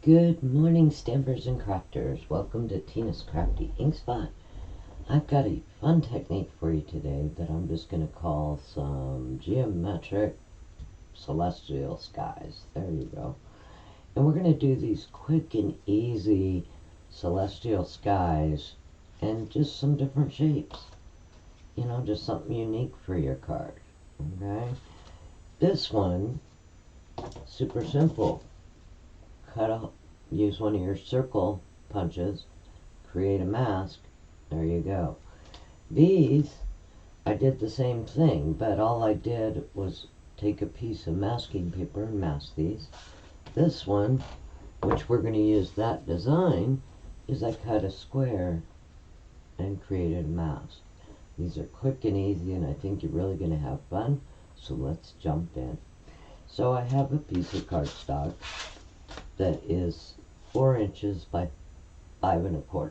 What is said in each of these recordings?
Good morning, stampers and crafters. Welcome to Tina's Crafty Ink Spot. I've got a fun technique for you today that I'm just going to call some geometric celestial skies. There you go. And we're going to do these quick and easy celestial skies and just some different shapes. You know, just something unique for your card. Okay? This one, super simple. Use one of your circle punches, create a mask, there you go. These, I did the same thing, but all I did was take a piece of masking paper and mask these. This one, which we're going to use that design, is I cut a square and created a mask. These are quick and easy, and I think you're really going to have fun, so let's jump in. So I have a piece of cardstock that is 4 inches by 5 1/4.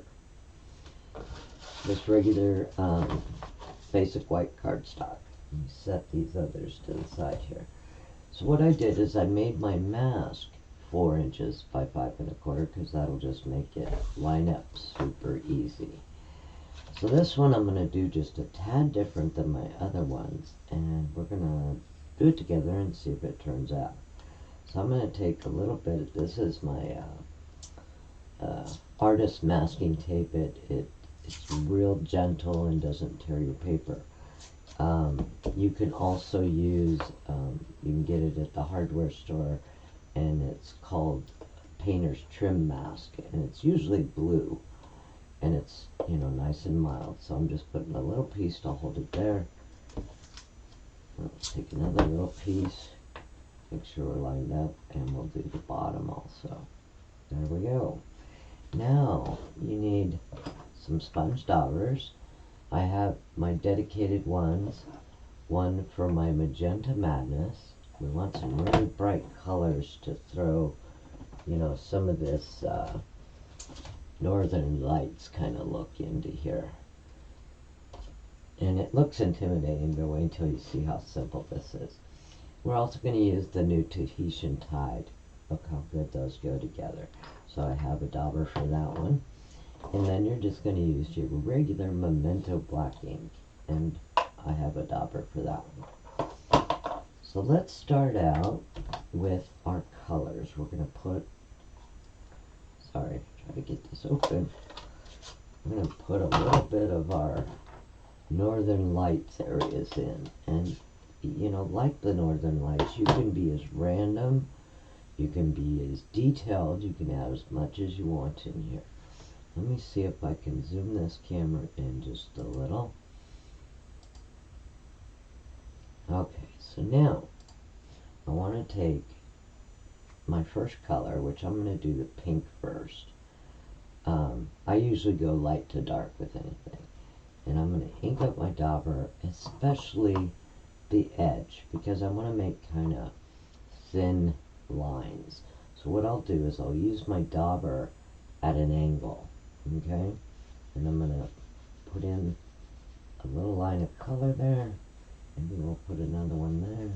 This regular basic white cardstock. Let me set these others to the side here. So what I did is I made my mask 4 inches by 5 1/4 because that'll just make it line up super easy. So this one I'm going to do just a tad different than my other ones, and we're going to do it together and see if it turns out. So I'm going to take a little bit, this is my artist masking tape. It's real gentle and doesn't tear your paper. You can also use, you can get it at the hardware store, and it's called Painter's Trim Mask, and it's usually blue, and it's, you know, nice and mild. So I'm just putting a little piece to hold it there. Let's take another little piece. Make sure we're lined up, and we'll do the bottom also. There we go. Now you need some sponge daubers. I have my dedicated ones, one for my Magenta Madness. We want some really bright colors to throw, you know, some of this Northern Lights kind of look into here. And it looks intimidating, but wait until you see how simple this is. We're also going to use the new Tahitian Tide. Look how good those go together. So I have a dauber for that one. And then you're just going to use your regular Memento black ink. And I have a dauber for that one. So let's start out with our colors. We're going to put, sorry, try to get this open. We're going to put a little bit of our Northern Lights areas in. And you know, like the Northern Lights, you can be as random, you can be as detailed, you can add as much as you want in here. Let me see if I can zoom this camera in just a little. Okay, so now I want to take my first color, which I'm going to do the pink first. I usually go light to dark with anything. And I'm going to ink up my dauber, especially the edge, because I want to make kind of thin lines. So what I'll do is I'll use my dauber at an angle, okay? And I'm going to put in a little line of color there. Maybe we'll put another one there.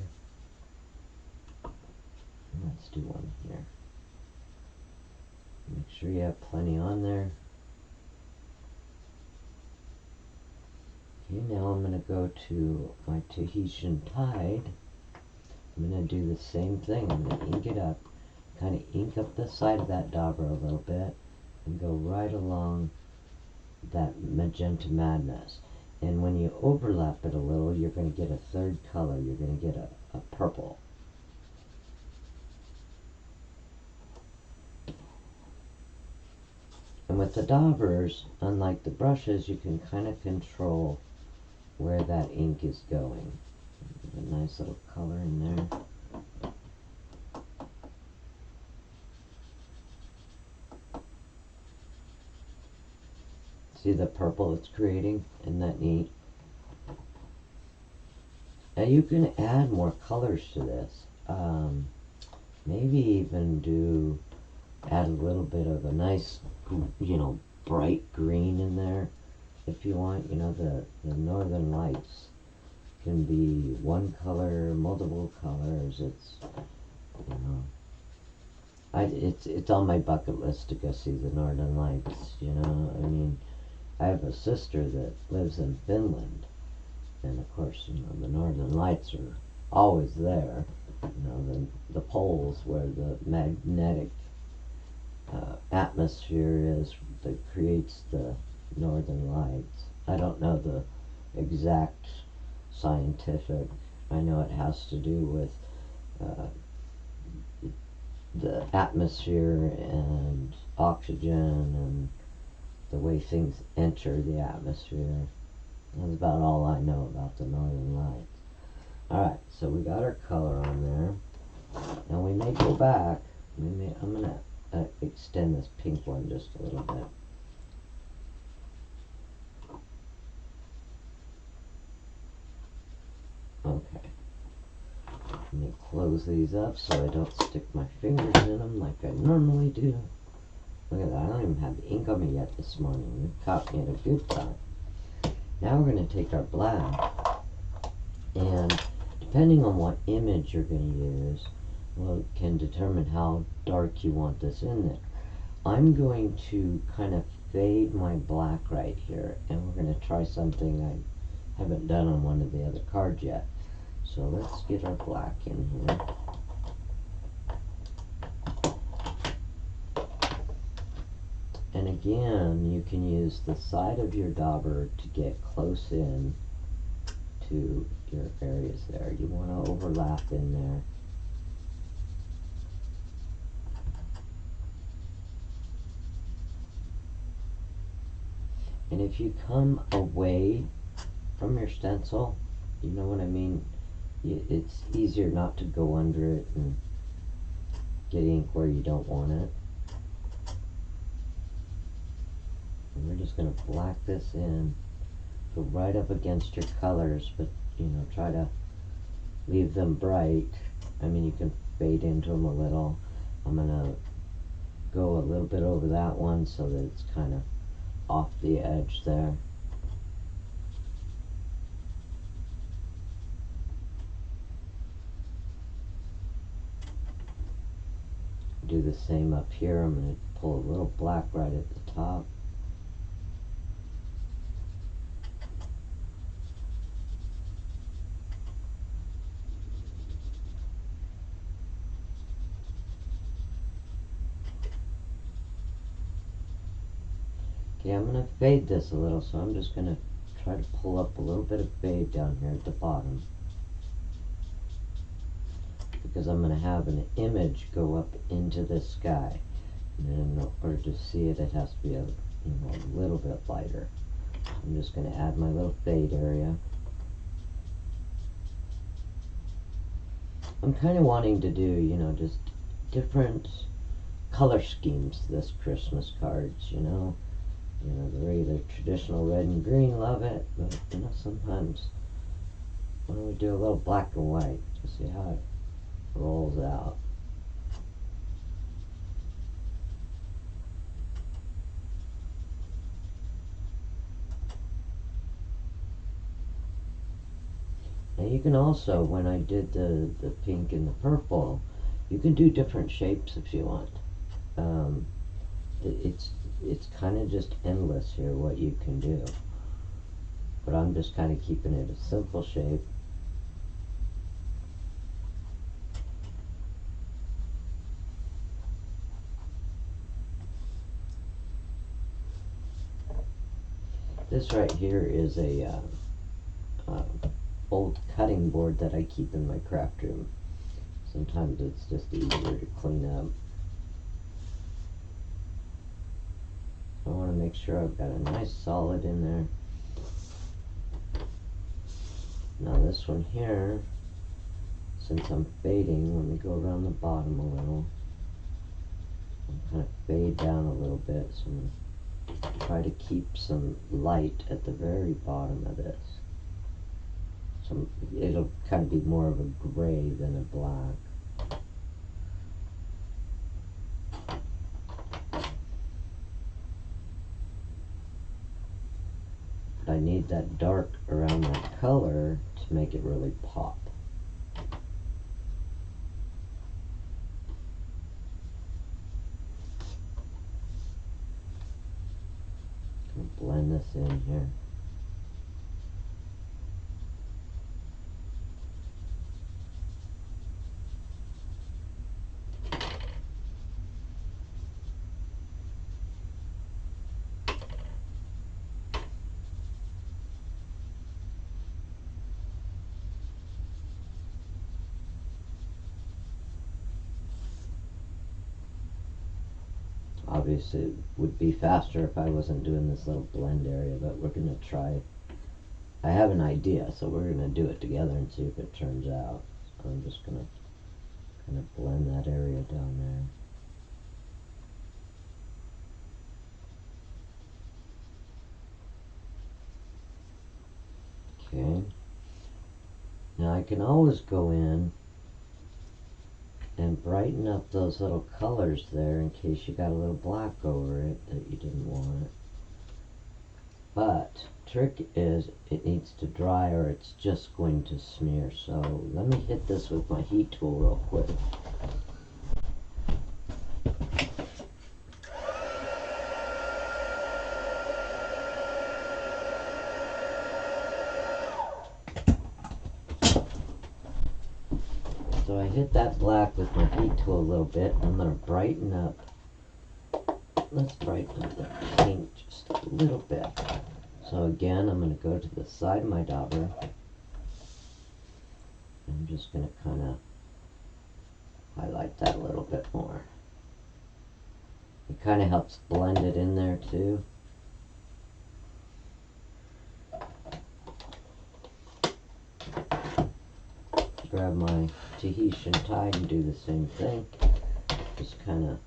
And let's do one here. Make sure you have plenty on there. Okay, now I'm going to go to my Tahitian Tide. I'm going to do the same thing. I'm going to ink it up, kind of ink up the side of that dauber a little bit, and go right along that Magenta Madness. And when you overlap it a little, you're going to get a third color. You're going to get a purple. And with the daubers, unlike the brushes, you can kind of control where that ink is going. A nice little color in there. See the purple it's creating? Isn't that neat? Now you can add more colors to this. Maybe even add a little bit of a nice, you know, bright green in there if you want. You know, the Northern Lights can be one color, multiple colors. It's, you know, It's on my bucket list to go see the Northern Lights. You know, I mean, I have a sister that lives in Finland, and of course, you know, the Northern Lights are always there. You know, the poles where the magnetic atmosphere is that creates the Northern Lights. I don't know the exact scientific. I know it has to do with uh, the atmosphere and oxygen and the way things enter the atmosphere. That's about all I know about the Northern Lights. Alright, so we got our color on there. Now we may go back. I'm going to extend this pink one just a little bit. Okay. Let me close these up so I don't stick my fingers in them like I normally do. Look at that, I don't even have the ink on me yet this morning. You caught me at a good time. Now we're going to take our black, and depending on what image you're going to use, well, it can determine how dark you want this in there. I'm going to kind of fade my black right here, and we're going to try something I haven't done on one of the other cards yet. So let's get our black in here. And again, you can use the side of your dauber to get close in to your areas there. You want to overlap in there. And if you come away from your stencil, you know what I mean? It's easier not to go under it and get ink where you don't want it. And we're just going to black this in, go right up against your colors, but you know, try to leave them bright. I mean, you can fade into them a little. I'm going to go a little bit over that one so that it's kind of off the edge there. Do the same up here. I'm going to pull a little black right at the top. Okay, I'm going to fade this a little, so I'm just going to try to pull up a little bit of fade down here at the bottom, because I'm going to have an image go up into the sky, and in order to see it, it has to be a little bit lighter. I'm just going to add my little fade area. I'm kind of wanting to do, you know, just different color schemes this Christmas cards, you know. You know, the regular traditional red and green, love it, but you know, sometimes why don't we do a little black and white to see how it rolls out. Now you can also, when I did the pink and the purple, you can do different shapes if you want. It's kind of just endless here what you can do. But I'm just kind of keeping it a simple shape. This right here is a old cutting board that I keep in my craft room. Sometimes it's just easier to clean up. I want to make sure I've got a nice solid in there. Now this one here, since I'm fading, let me go around the bottom a little. I'll kind of fade down a little bit, so I'm going to try to keep some light at the very bottom of this. So it'll kind of be more of a gray than a black. I need that dark around my color to make it really pop. blend this in here. Obviously it would be faster if I wasn't doing this little blend area, but we're going to try. I have an idea, so we're going to do it together and see if it turns out. So I'm just going to kind of blend that area down there. Okay. Now I can always go in and brighten up those little colors there in case you got a little black over it that you didn't want. But trick is it needs to dry or it's just going to smear. So let me hit this with my heat tool real quick. So I hit that black with my heat tool a little bit. I'm going to brighten up. Let's brighten up the paint just a little bit. So again, I'm going to go to the side of my dauber. I'm just going to kind of highlight that a little bit more. It kind of helps blend it in there too. Grab my Tahitian tide and do the same thing. Just kind of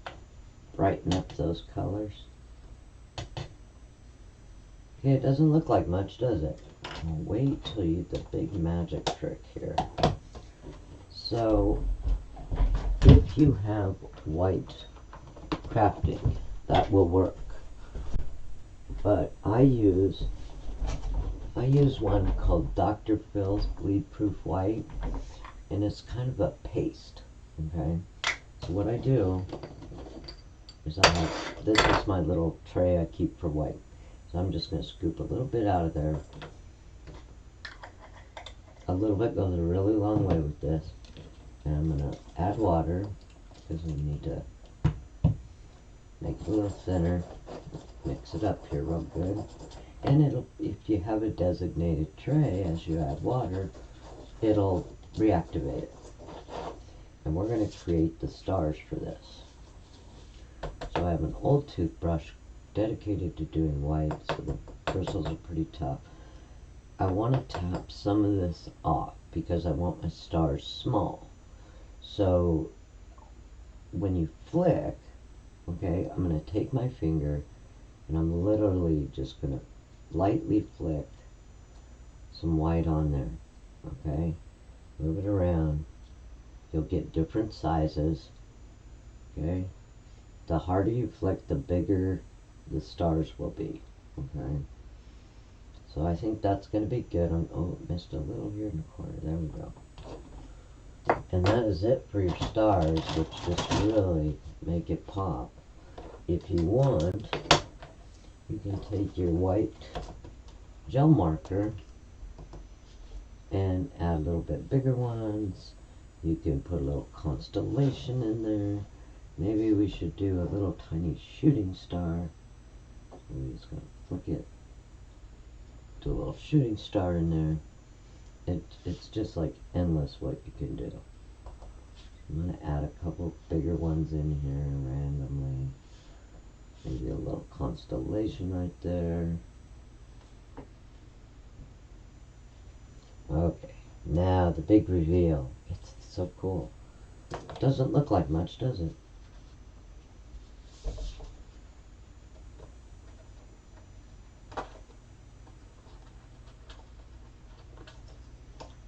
brighten up those colors. Okay, it doesn't look like much, does it? Well, wait till you get the big magic trick here. So, if you have white crafting, that will work. But I use one called Dr. Phil's Bleed Proof White, and it's kind of a paste. Okay, so what I do is this is my little tray I keep for white. So I'm just going to scoop a little bit out of there. A little bit goes a really long way with this. And I'm going to add water because we need to make it a little thinner. Mix it up here real good. And if you have a designated tray, as you add water, it'll reactivate it. And we're going to create the stars for this. So I have an old toothbrush dedicated to doing white, so the bristles are pretty tough. I want to tap some of this off because I want my stars small. So when you flick, okay, I'm going to take my finger and I'm literally just going to lightly flick some white on there. Okay, move it around. You'll get different sizes. Okay, the harder you flick, the bigger the stars will be. Okay, so I think that's going to be good. Oh, missed a little here in the corner. There we go. And that is it for your stars, which just really make it pop. If you want, you can take your white gel marker and add a little bit bigger ones. You can put a little constellation in there. Maybe we should do a little tiny shooting star. We're just going to flick it. Do a little shooting star in there. It's just like endless what you can do. I'm going to add a couple bigger ones in here randomly. Maybe a little constellation right there. Okay, now the big reveal. It's so cool. It doesn't look like much, does it?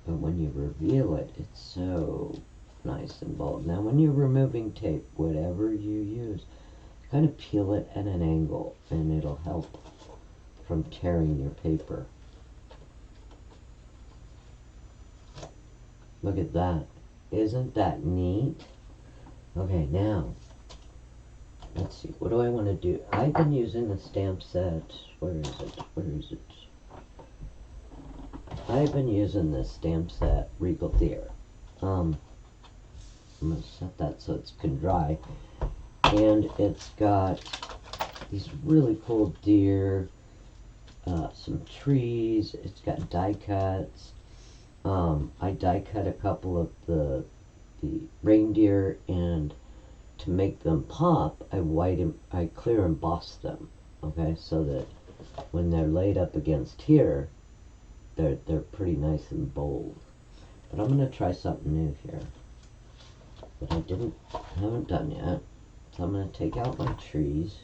But when you reveal it, it's so nice and bold. Now when you're removing tape, whatever you use, kind of peel it at an angle and it'll help from tearing your paper. Look at that. Isn't that neat? Okay, now let's let's see, what do I want to do? I've been using the stamp set. Where is it? Where is it? I've been using this stamp set, Regal Deer. I'm going to set that so it can dry. And it's got these really cool deer, some trees. It's got die cuts. I die cut a couple of the reindeer, and to make them pop, I clear emboss them. Okay, so that when they're laid up against here, they're pretty nice and bold. But I'm gonna try something new here that I haven't done yet. So I'm gonna take out my trees,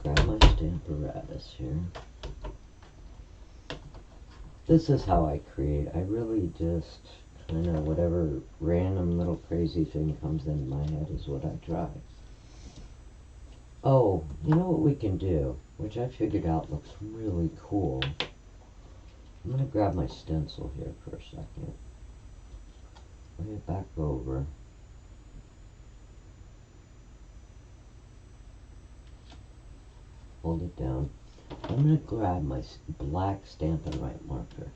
grab my Stamparatus here. This is how I create. I really just kind of whatever random little crazy thing comes into my head is what I try. Oh, you know what we can do, which I figured out looks really cool. I'm going to grab my stencil here for a second. Lay it back over. Hold it down. I'm going to grab my black Stampin' Write marker.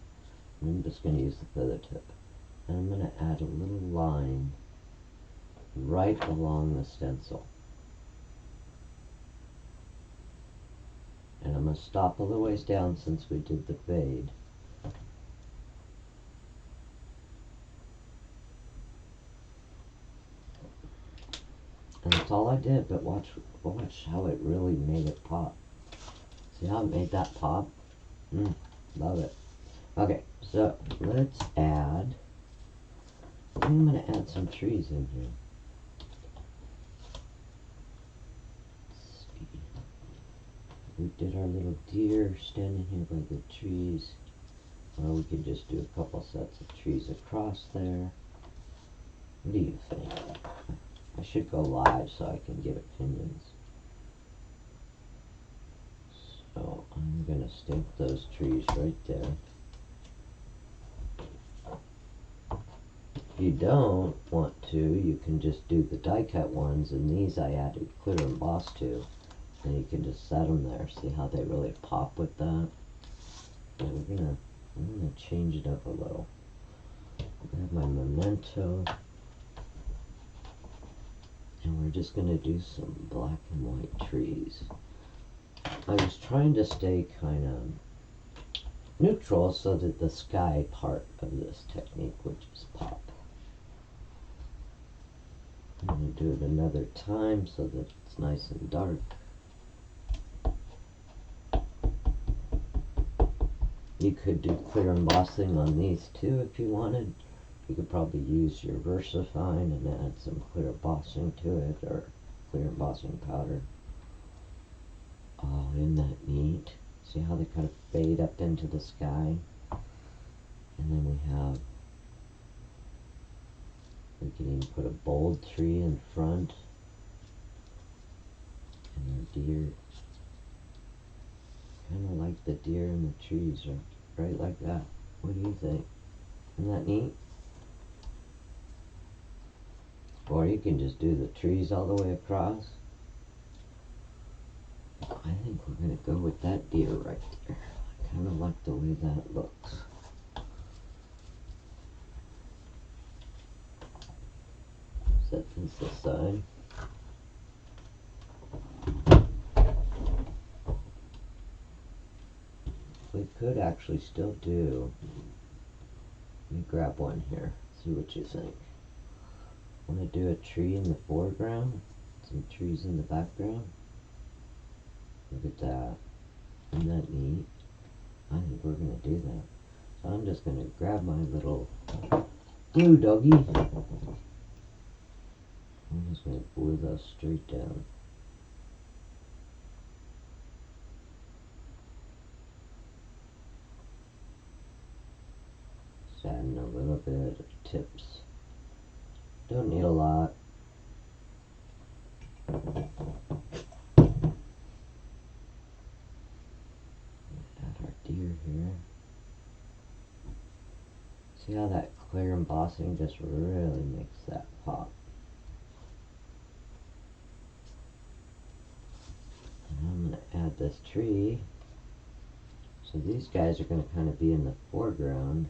I'm just going to use the feather tip. And I'm going to add a little line right along the stencil. And I'm going to stop a little ways down since we did the fade. And that's all I did, but watch how it really made it pop. See how it made that pop? Love it. Okay, so let's add, I'm going to add some trees in here. Let's see. We did our little deer standing here by the trees. Or we could just do a couple sets of trees across there. What do you think? I should go live so I can give opinions. So I'm going to stamp those trees right there. If you don't want to, you can just do the die cut ones, and these I added clear emboss to. And you can just set them there. See how they really pop with that? And I'm gonna change it up a little. I have my memento. And we're just going to do some black and white trees. I was trying to stay kind of neutral so that the sky part of this technique would just pop. I'm going to do it another time so that it's nice and dark. You could do clear embossing on these too if you wanted. You could probably use your VersaFine and add some clear embossing to it, or clear embossing powder. Oh, isn't that neat? See how they kind of fade up into the sky? And then we can even put a bold tree in front. And the deer, kind of like the deer and the trees, right like that. What do you think? Isn't that neat? Or you can just do the trees all the way across. I think we're going to go with that deer right there. I kind of like the way that looks. Set this aside. We could actually still do, let me grab one here, see what you think. I want to do a tree in the foreground, some trees in the background. Look at that. Isn't that neat? I think we're going to do that. So I'm just going to grab my little glue doggy. I'm just going to glue those straight down. Just adding a little bit of tips. Don't need a lot. Add our deer here. See how that clear embossing just really makes that pop. this tree. So these guys are going to kind of be in the foreground.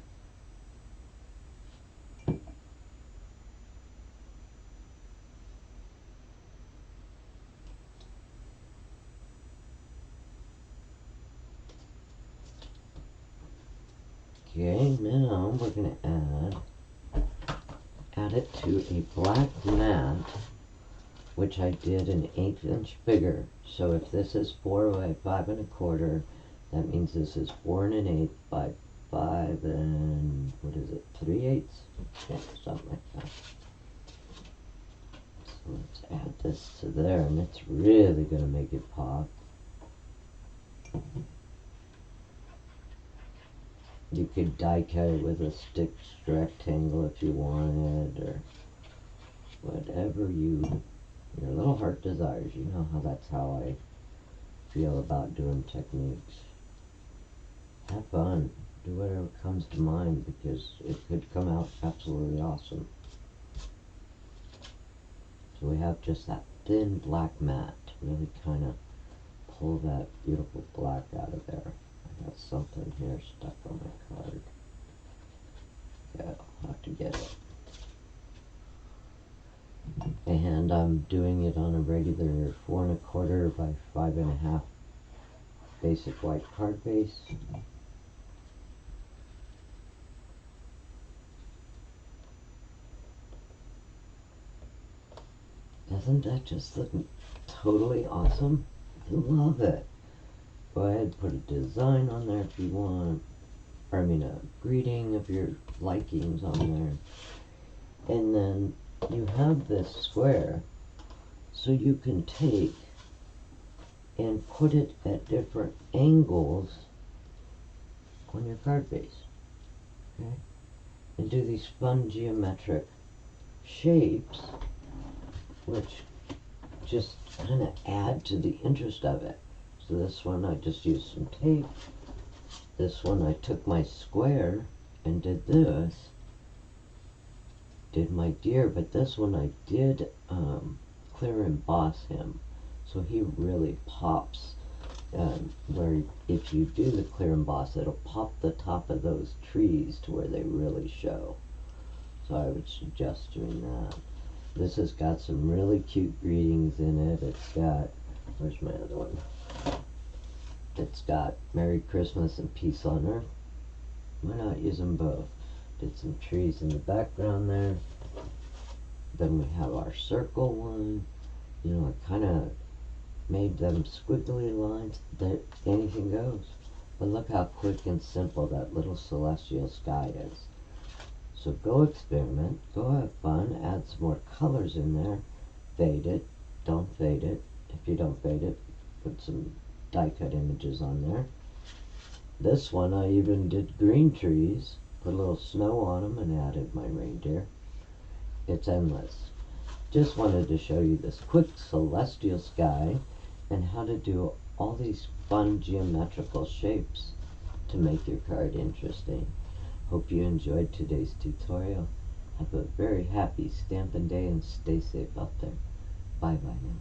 Okay, now we're going to add it to a black mat, which I did an 1/8 inch bigger. So if this is 4 by 5 1/4, that means this is 4 1/8 by 5 and what is it, 3/8? Yeah, something like that. So let's add this to there, and it's really going to make it pop. You could die cut it with a stick rectangle if you wanted, or whatever your little heart desires. You know that's how I feel about doing techniques. Have fun. Do whatever comes to mind, because it could come out absolutely awesome. So we have just that thin black mat to really kind of pull that beautiful black out of there. I got something here stuck on my card. Yeah, I'll have to get it. And I'm doing it on a regular 4 1/4 by 5 1/2 basic white card base. Doesn't that just look totally awesome? I love it. Go ahead, put a design on there if you want. Or I mean a greeting of your likings on there. And then you have this square, so you can take and put it at different angles on your card base. Okay? And do these fun geometric shapes, which just kind of add to the interest of it. So this one I just used some tape. This one I took my square and did this. Did my deer, but this one I did clear emboss him. So he really pops, where if you do the clear emboss, it'll pop the top of those trees to where they really show. So I would suggest doing that. This has got some really cute greetings in it. It's got, where's my other one? It's got Merry Christmas and Peace on Earth. Why not use them both? Did some trees in the background there. Then we have our circle one. You know, I kind of made them squiggly lines that anything goes. But look how quick and simple that little celestial sky is. So go experiment, go have fun, add some more colors in there, fade it, don't fade it. If you don't fade it, put some die cut images on there. This one I even did green trees, put a little snow on them and added my reindeer. It's endless. Just wanted to show you this quick celestial sky and how to do all these fun geometrical shapes to make your card interesting. Hope you enjoyed today's tutorial. Have a very happy Stampin' Day and stay safe out there. Bye bye now.